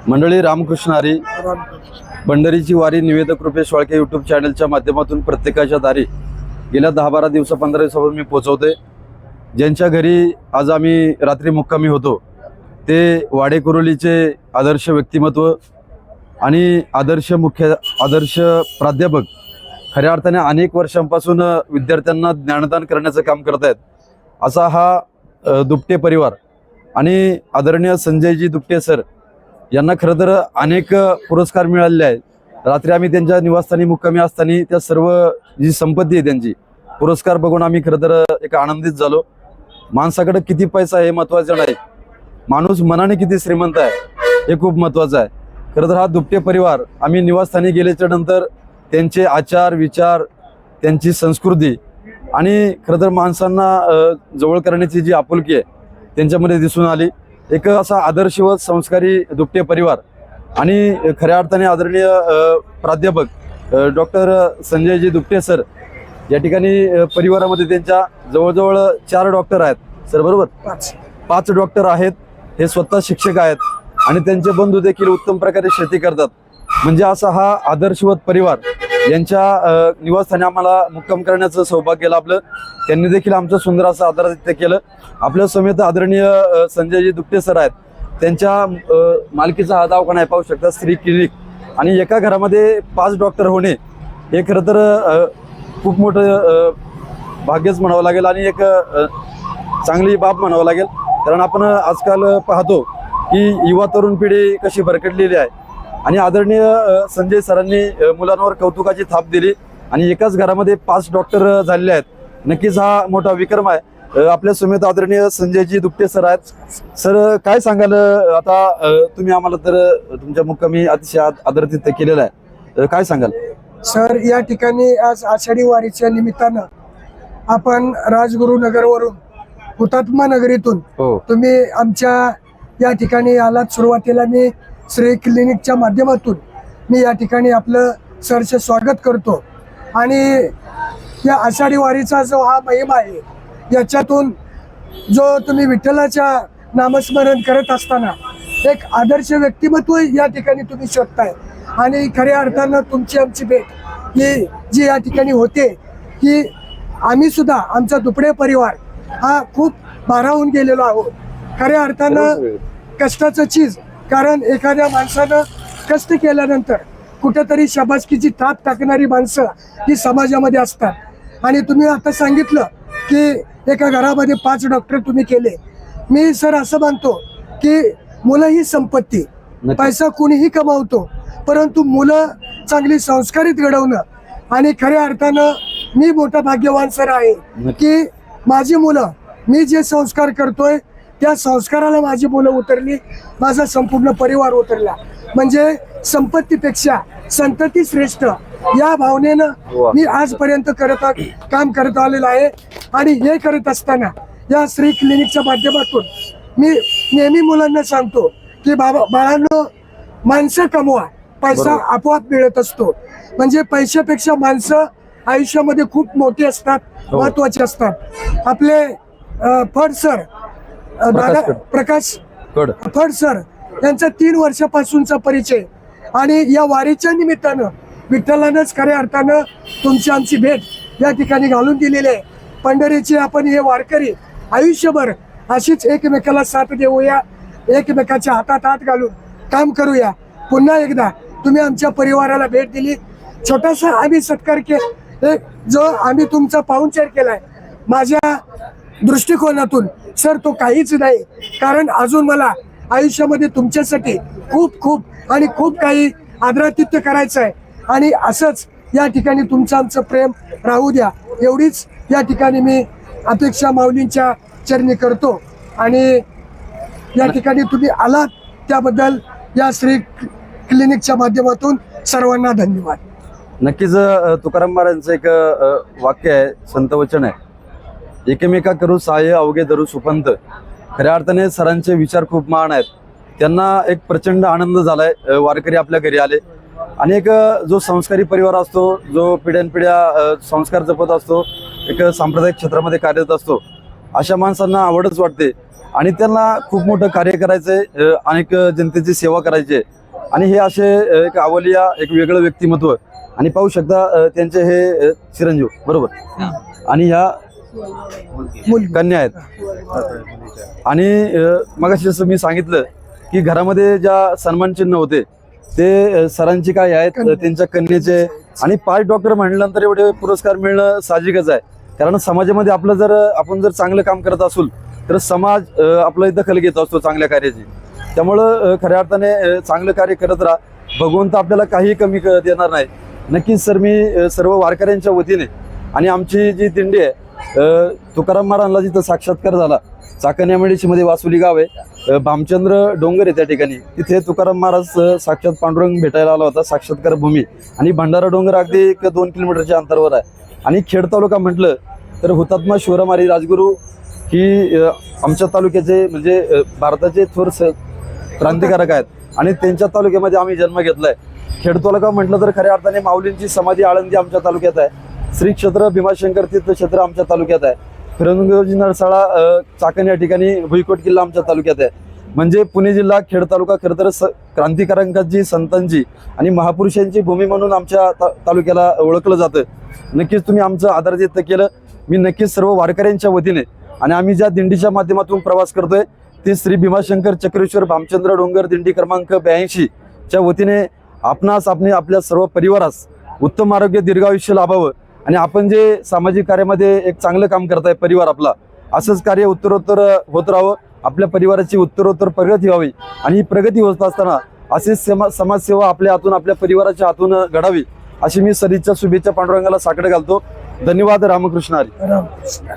मंडळी रामकृष्ण हरी. पंढरीची वारी निवेदक रुपेश वाळके यूट्यूब चॅनलच्या माध्यमातून प्रत्येकाच्या दारी गेल्या 10-12 दिवस 15 दिवसापासून मी पोहोचवते. ज्यांच्या घरी आज आम्ही रात्री मुक्कामी होतो ते वाडेकुरोलीचे आदर्श व्यक्तिमत्व आणि आदर्श प्राध्यापक खऱ्या अर्थाने अनेक वर्षांपासून विद्यार्थ्यांना ज्ञानदान करण्याचं काम करत आहेत. असा हा दुपटे परिवार आणि आदरणीय संजयजी दुपटे सर यांना खरं तर अनेक पुरस्कार मिळालेले आहेत. रात्री आम्ही त्यांच्या निवासस्थानी मुक्कामी असताना त्या सर्व जी संपत्ती आहे त्यांची पुरस्कार बघून आम्ही खरं तर एक आनंदित झालो. माणसाकडे किती पैसा हे महत्त्वाचं नाही, माणूस मनाने किती श्रीमंत आहे हे खूप महत्त्वाचं आहे. खरं तर हा दुपटे परिवार आम्ही निवासस्थानी गेल्याच्या नंतर त्यांचे आचार विचार, त्यांची संस्कृती आणि खरं तर माणसांना जवळ करण्याची जी आपुलकी आहे त्यांच्यामध्ये दिसून आली. एक असा आदर्श व संस्कारी दुपटे परिवार आणि खऱ्या अर्थाने आदरणीय प्राध्यापक डॉक्टर संजयजी दुपटे सर या ठिकाणी परिवारामध्ये त्यांच्या जवळजवळ 4 डॉक्टर आहेत सर, बरोबर? 5 डॉक्टर आहेत. हे स्वतः शिक्षक आहेत आणि त्यांचे बंधू देखील उत्तम प्रकारे शेती करतात. म्हणजे असा हा आदर्शवत परिवार यांच्या निवासस्थानी आम्हाला मुक्काम करण्याचं सौभाग्य लाभलं. त्यांनी देखील आमचं सुंदर असं आदरातिथ्य केलं. आपल्या समेत आदरणीय संजयजी दुपटे सर आहेत. त्यांच्या मालकीचा हा दवाखाना आहे, पाहू शकता, श्री क्लिनिक. आणि एका घरामध्ये 5 डॉक्टर होणे हे खरं तर खूप मोठं भाग्यच म्हणावं लागेल आणि एक चांगली बाब म्हणावं लागेल. कारण आपण आजकाल पाहतो की युवा तरुण पिढी कशी भरकटलेली आहे आणि आदरणीय संजय सरांनी मुलांवर कौतुकाची थाप दिली आणि एकाच घरामध्ये 5 डॉक्टर झालेले आहेत. नक्कीच हा मोठा विक्रम आहे. आपल्या समेत आदरणीय संजयजी दुपटे सर आहेत. सर, काय सांगाल? आता तुम्ही आम्हाला तर तुमच्या मुक्कामी अतिशय आदरातिथ्य केलेलं आहे, काय सांगाल? सर, या ठिकाणी आज आषाढी वारीच्या निमित्तानं आपण राजगुरुनगरवरून हुतात्मा नगरीतून तुम्ही आमच्या या ठिकाणी आलात. सुरुवातीला मी श्री क्लिनिकच्या माध्यमातून मी या ठिकाणी आपलं सरचे स्वागत करतो आणि या आषाढी वारीचा जो हा महिमा आहे याच्यातून जो तुम्ही विठ्ठलाच्या नामस्मरण करत असताना एक आदर्श व्यक्तिमत्व या ठिकाणी तुम्ही शोधताय आणि खऱ्या अर्थानं तुमची आमची भेट ही जी या ठिकाणी होते की आम्ही सुद्धा आमचा दुपडे परिवार हा खूप भारावून गेलेलो आहोत. खऱ्या अर्थानं कष्टाचं चीज, कारण एखाद्या माणसानं कष्ट केल्यानंतर कुठेतरी शाबासकीची थाप टाकणारी माणसं ही समाजामध्ये असतात आणि तुम्ही आता सांगितलं की एका घरामध्ये 5 डॉक्टर तुम्ही केले. मी सर असं मानतो की मुलं ही संपत्ती, पैसा कुणीही कमावतो, परंतु मुलं चांगली संस्कारित घडवणं आणि खऱ्या अर्थानं मी मोठा भाग्यवान सर आहे की माझी मुलं, मी जे संस्कार करतोय त्या संस्काराला माझी मुलं उतरली, माझा संपूर्ण परिवार उतरला. म्हणजे संपत्तीपेक्षा संतती श्रेष्ठ या भावनेनं मी आजपर्यंत काम करत आलेलो आहे. आणि हे करत असताना या श्री क्लिनिकच्या माध्यमातून मी नेहमी मुलांना सांगतो की बाळांनो, माणसं कमवा, पैसा आपोआप मिळत असतो. म्हणजे पैशापेक्षा माणसं आयुष्यामध्ये खूप मोठी असतात, महत्वाची असतात. आपले फड सर, दादा प्रकाश फड सर यांचा 3 वर्षापासूनचा परिचय आणि या वारीच्या निमित्तानं विठ्ठलानंच खऱ्या अर्थानं तुमची आमची भेट या ठिकाणी घालून दिलेली आहे. पंढरीचे आपण हे वारकरी आयुष्यभर अशीच एकमेकाला साथ देऊया, एकमेकाच्या हातात हात घालून काम करूया. पुन्हा एकदा तुम्ही आमच्या परिवाराला भेट दिली, छोटासा आम्ही सत्कार जो आम्ही तुमचा पाहुणचार केलाय माझ्या दृष्टिकोनातून सर तो काहीच नाही. कारण अजून मला आयुष्यामध्ये तुमच्यासाठी खूप काही आदरातिथ्य करायचं आहे आणि असंच या ठिकाणी तुमचं आमचं प्रेम राहू द्या, एवढीच या ठिकाणी मी अपेक्षा माऊलींच्या चरणी करतो. आणि या ठिकाणी तुम्ही आलात त्याबद्दल या श्री क्लिनिकच्या माध्यमातून सर्वांना धन्यवाद. नक्कीच तुकाराम महाराजांचं एक वाक्य आहे, संतवचन आहे, एकमेका करू सहाय्य अवघे धरू सुपंत. खऱ्या अर्थाने सरांचे विचार खूप महान आहेत. त्यांना एक प्रचंड आनंद झालाय, वारकरी आपल्या घरी आले आणि एक जो संस्कारी परिवार असतो, जो पिढ्यानपिढ्या संस्कार जपत असतो, एक सांप्रदायिक क्षेत्रामध्ये कार्यरत असतो, अशा माणसांना आवडच वाटते आणि त्यांना खूप मोठं कार्य करायचंय, अनेक जनतेची सेवा करायची आहे. आणि हे असे एक अवलिया, एक वेगळं व्यक्तिमत्व. आणि पाहू शकता त्यांचे हे चिरंजीव बरोबर, आणि ह्या कन्या आहेत. आणि मगाशी जसं मी सांगितलं की घरामध्ये ज्या सन्मान चिन्ह होते ते सरांची काय आहेत, त्यांच्या कन्येचे. आणि 5 डॉक्टर म्हणल्यानंतर एवढे पुरस्कार मिळणं साहजिकच आहे. कारण समाजामध्ये आपण जर चांगलं काम करत असू तर समाज आपलं दखल घेत असतो चांगल्या कार्याची. त्यामुळं खऱ्या अर्थाने चांगलं कार्य करत राहा, भगवंत आपल्याला काही कमी देणार नाही. नक्कीच सर, मी सर्व वारकऱ्यांच्या वतीने आणि आमची जी दिंडी आहे, तुकाराम महाराजांना जिथं साक्षात्कार झाला, चाकण मध्ये वासुली गाव आहे, भामचंद्र डोंगर आहे त्या ठिकाणी, तिथे तुकाराम महाराज साक्षात पांडुरंग भेटायला आला होता, साक्षात्कार भूमी. आणि भंडारा डोंगर अगदी 2 किलोमीटरच्या अंतरावर आहे. आणि खेड तालुका म्हटलं तर हुतात्मा शिवरामारी राजगुरू ही आमच्या तालुक्याचे म्हणजे भारताचे थोर क्रांतिकारक आहेत. आणि त्यांच्या तालुक्यामध्ये आम्ही जन्म घेतलाय. खेड तालुका म्हटलं तर खऱ्या अर्थाने माऊलींची समाधी आळंदी आमच्या तालुक्यात आहे. श्री क्षेत्र भीमाशंकर तीर्थक्षेत्र आमच्या तालुक्यात आहे. फिरंगोजी नरसाळा चाकण या ठिकाणी भुईकोट किल्ला आमच्या तालुक्यात आहे. म्हणजे पुणे जिल्हा, खेड तालुका खरं तर क्रांतिकारकांची, संतांची आणि महापुरुषांची भूमी म्हणून आमच्या तालुक्याला ओळखलं जातं. नक्कीच तुम्ही आमचं आदरातिथ्य केलं. मी नक्कीच सर्व वारकऱ्यांच्या वतीने आणि आम्ही ज्या दिंडीच्या माध्यमातून प्रवास करतोय ती श्री भीमाशंकर चक्रेश्वर भामचंद्र डोंगर दिंडी क्रमांक 82 च्या वतीने आपल्या सर्व परिवारास उत्तम आरोग्य, दीर्घायुष्य लाभावं. आणि आपण जे सामाजिक कार्यामध्ये एक चांगलं काम करताय, परिवार आपला असंच कार्य उत्तरोत्तर होत राहावं, आपल्या परिवाराची उत्तरोत्तर प्रगती व्हावी. आणि ही प्रगती होत असताना अशीच समाजसेवा आपल्या हातून, आपल्या परिवाराच्या हातून घडावी, अशी मी सदिच्छा शुभेच्छा पांडुरंगाला साकडं घालतो. धन्यवाद. रामकृष्ण हरी. रामकृष्ण.